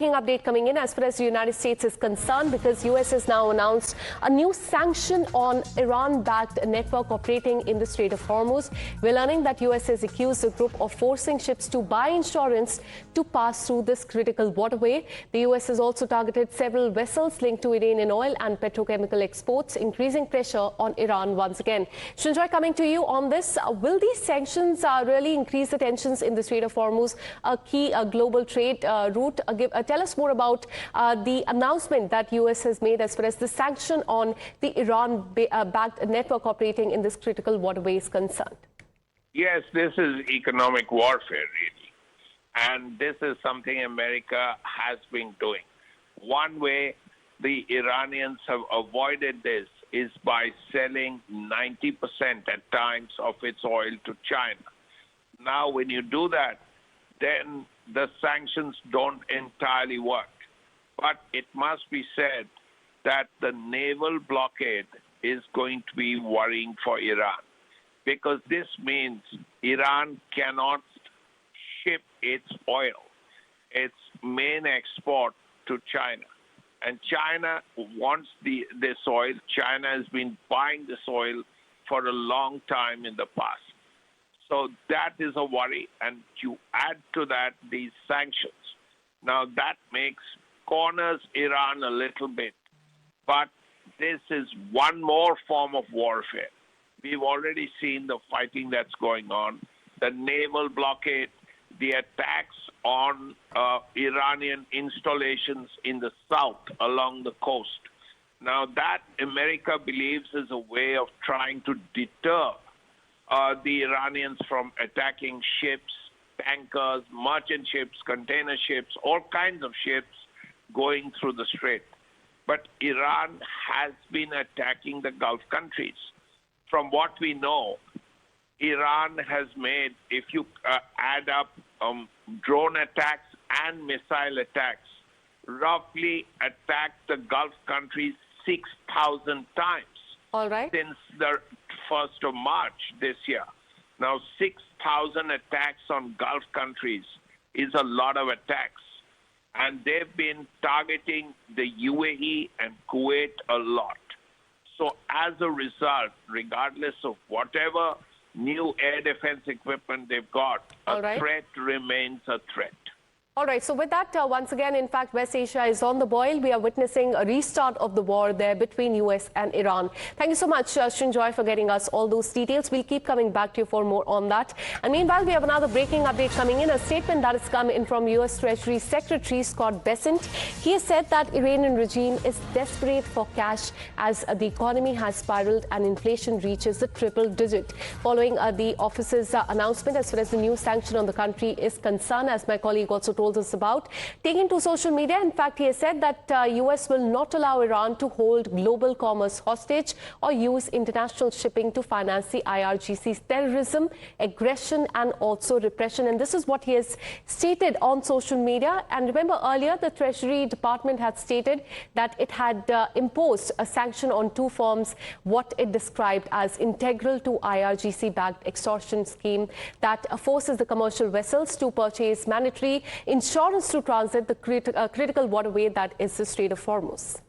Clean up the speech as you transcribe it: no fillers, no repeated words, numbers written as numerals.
Update coming in as far as the United States is concerned, because US has now announced a new sanction on Iran-backed network operating in the Strait of Hormuz. We're learning that US has accused the group of forcing ships to buy insurance to pass through this critical waterway. The US has also targeted several vessels linked to Iranian oil and petrochemical exports, increasing pressure on Iran once again. Shinjoy, coming to you on this, will these sanctions really increase the tensions in the Strait of Hormuz, a key global trade route? Tell us more about the announcement that US has made as far as the sanction on the Iran-backed network operating in this critical waterway is concerned. Yes, this is economic warfare, really. And this is something America has been doing. One way the Iranians have avoided this is by selling 90% at times of its oil to China. Now, when you do that, then the sanctions don't entirely work. But it must be said that the naval blockade is going to be worrying for Iran, because this means Iran cannot ship its oil, its main export, to China. And China wants this oil. China has been buying this oil for a long time in the past. So that is a worry, and you add to that these sanctions. Now that corners Iran a little bit, but this is one more form of warfare. We've already seen the fighting that's going on, the naval blockade, the attacks on Iranian installations in the south along the coast. Now that America believes is a way of trying to deter the Iranians from attacking ships, tankers, merchant ships, container ships, all kinds of ships going through the strait. But Iran has been attacking the Gulf countries. From what we know, Iran has made, if you add up drone attacks and missile attacks, roughly attacked the Gulf countries 6,000 times. All right. Since the 1st of March this year. Now, 6,000 attacks on Gulf countries is a lot of attacks. And they've been targeting the UAE and Kuwait a lot. So as a result, regardless of whatever new air defense equipment they've got, a threat remains a threat. All right, so with that, once again, in fact, West Asia is on the boil. We are witnessing a restart of the war there between US and Iran. Thank you so much, Shinjoy, for getting us all those details. We'll keep coming back to you for more on that. And meanwhile, we have another breaking update coming in, a statement that has come in from US Treasury Secretary Scott Bessent. He has said that Iranian regime is desperate for cash as the economy has spiraled and inflation reaches the triple digit. Following the office's announcement as far as the new sanction on the country is concerned, as my colleague also told us about, taking to social media. In fact, he has said that US will not allow Iran to hold global commerce hostage or use international shipping to finance the IRGC's terrorism, aggression and also repression. And this is what he has stated on social media. And remember, earlier the Treasury Department had stated that it had imposed a sanction on two firms, what it described as integral to IRGC-backed extortion scheme that forces the commercial vessels to purchase mandatory insurance to transit the critical waterway that is the Strait of Hormuz.